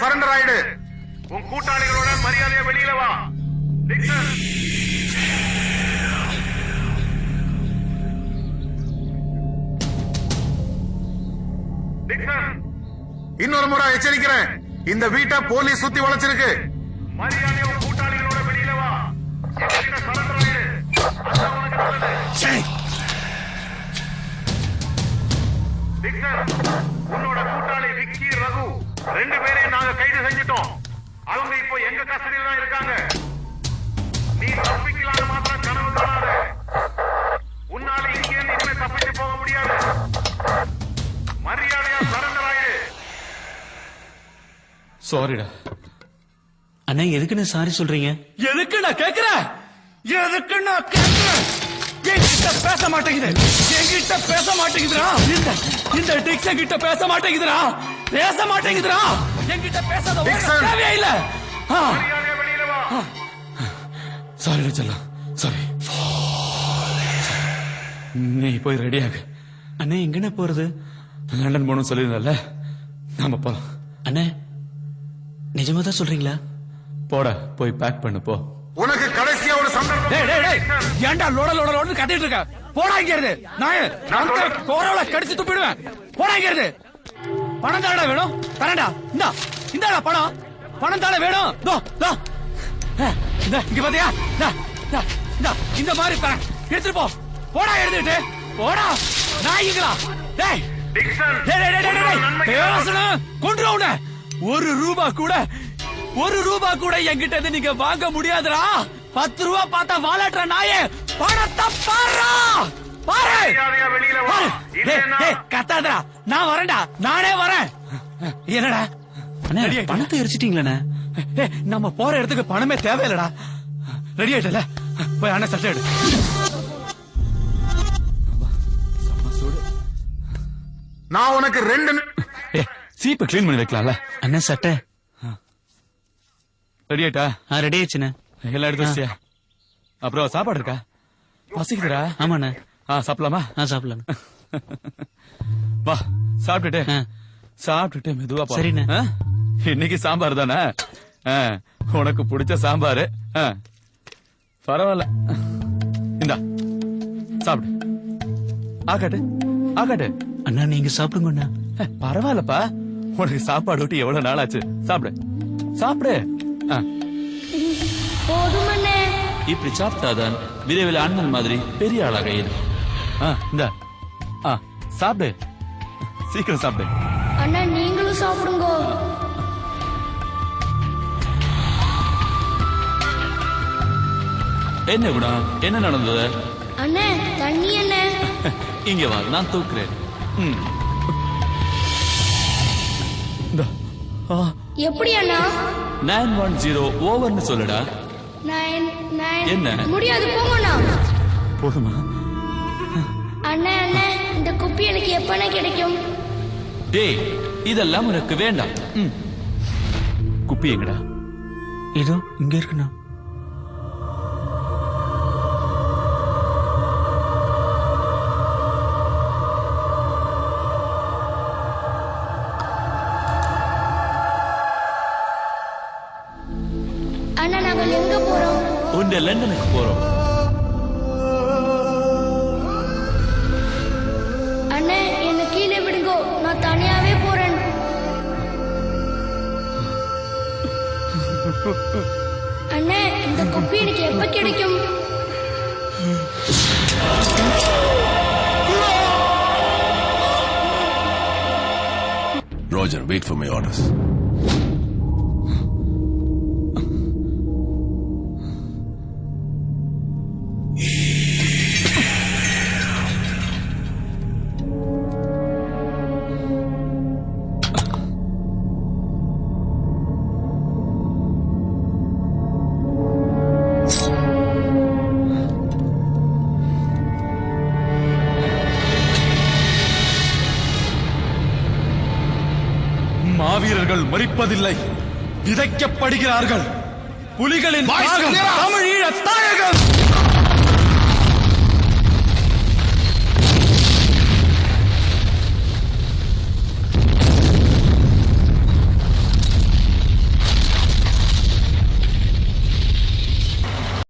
Surrender ஆயிடு. உன் கூட்டாளிகளோட மரியாதையா வெளியில வா. இன்னொரு முறை எச்சரிக்கிறேன், இந்த வீட்டை போலீஸ் சுத்தி வளைச்சிருக்கு. மரியாதையா உன் கூட்டாளிகளோட வெளியில வா. சரண்டர் ஆயிடு. உன்னோட கூட்டாளி விக்கி, ரகு ரெண்டு பேரையும் நாங்க கைது செஞ்சிட்டோம். அவங்க இப்போ எங்க கஸ்டடியில தான் இருக்காங்க. நீ தப்பிக்கலான்னு மாத்திரம் கனவு காணாத. உன்னால இங்கே இனிமே தப்பிச்சு போக முடியாது. மரியாதையா சரண்டர் ஆயிடு. சாரிடா அண்ணா. எதுக்குன்னு சாரி சொல்றீங்க? எதுக்கு நான் கேக்குறேன்? எதுக்கு நான் கேக்குறேன்? என்கிட்ட பேச மாட்டேங்குது. என்கிட்ட பேச மாட்டேங்குதுடா. இந்த டிக்ஸன் கிட்ட பேச மாட்டேங்குதுடா. பேச மாட்டேங்குதுடா. என்கிட்ட பேசாத தேவையே இல்ல. மரியாதையா வெளியில வா. சாரிடா செல்லம், சாரி. நீ போய் ரெடி ஆகு. அண்ணா எங்கண்ணே போறது? லண்டன் போகணும் சொல்லிருந்தல, நாம போலாம். அண்ணே நிஜமா தான் சொல்றீங்களா? போட போய் பேக் பண்ணு போ. உனக்கு கடைசியா ஒரு சந்தர்ப்பம். ஏன்டா லோட லோட லோட கத்திட்டு இருக்க? போடா இங்க இருந்து. நான் கோரவள கடிச்சு துப்பிடுவேன். போடா இங்க இருந்து. பணம் தானடா வேணும்? தரேன்டா. இந்தாடா பணம். பணம் தானே வேணும். இங்க பாத்தியா? இந்த மாதிரி தரேன். எடுத்துட்டு போ. போடா எடுத்துட்டு. போடா நாய்களா. டேய் கொண்டு ஒரு ரூபா கூட என்கிட்ட இருந்து நீங்க வாங்க முடியாதுடா. 10 ரூபா பார்த்தா வாலாட்டுற நாயே. பணத்தை பாரு. மரியாதையா வெளியில வா. கத்தாதடா. நான் வரேன்டா. நானே வரேன். என்னடா அண்ணே பணத்தை எரிச்சிட்டீங்களே? நம்ம போற இடத்துக்கு பணமே தேவையில்லடா. ரெடி ஆயிட்டல, போய் அண்ணன் சட்டை எடு. நான் உனக்கு 2 சீப்பை கிளீன் பண்ணி வைக்கலாம்ல. அண்ணன் சட்டை ரெடி ஆயிட்டா? ரெடி ஆயிடுச்சுண்ணே. எல்லாம் எடுத்து வச்சியா? அப்புறம் சாப்பாடு இருக்கா? பசிக்குதுடா. ஆமாண்ணே. சாப்பிடலாமா? சாப்பிடலாம். வா சாப்பிட்டுட்டு மெதுவா போ. சரிண்ணே. இன்னைக்கு சாம்பார் தானே? உனக்கு பிடிச்ச சாம்பார். பரவாயில்ல, இந்தா சாப்பிடு. ஆகாட்டு. அண்ணா நீங்க சாப்பிடுங்க அண்ணா. பரவாயில்லப்பா, உனக்கு சாப்பாடு விட்டு எவ்வளவு நாள் ஆச்சு. சாப்பிடு. இப்படி சாப்பிட்டாதான் விரைவில் அண்ணன் மாதிரி பெரிய ஆளாக இருக்கு. இந்த சாப்பிடு, சீக்கிரம் சாப்பிடு. அண்ணா நீங்களும் சாப்பிடுங்க. என்ன குணா, என்ன நடந்தது? அண்ணே தண்ணி அண்ணே. இங்க வா, நான் தூக்குறேன். எப்படி அண்ணா? 910 ஓவர்னு சொல்லுடா. 9 என்ன? முடியாது, போங்கண்ணா. போதுமா? அண்ணே இந்த குப்பி எனக்கு எப்பனே கிடைக்கும்? டேய், இதெல்லாம் உனக்கு வேண்டாம். குப்பி எங்கடா? ஏதோ இங்க இருக்குண்ணா. அண்ணா நாங்கள் எங்க போறோம்? உன்னை லண்டனுக்கு போறோம். அண்ணே என்ன கீழே விடுங்கோ, நான் தனியாவே போறேன். அண்ணே இந்த குப்பி எனக்கு எப்ப கிடைக்கும்? Roger, wait for my orders. மாவீரர்கள் மரிப்பதில்லை, விதைக்கப்படுகிறார்கள். புலிகளின் தமிழ் ஈழ தாயகம்.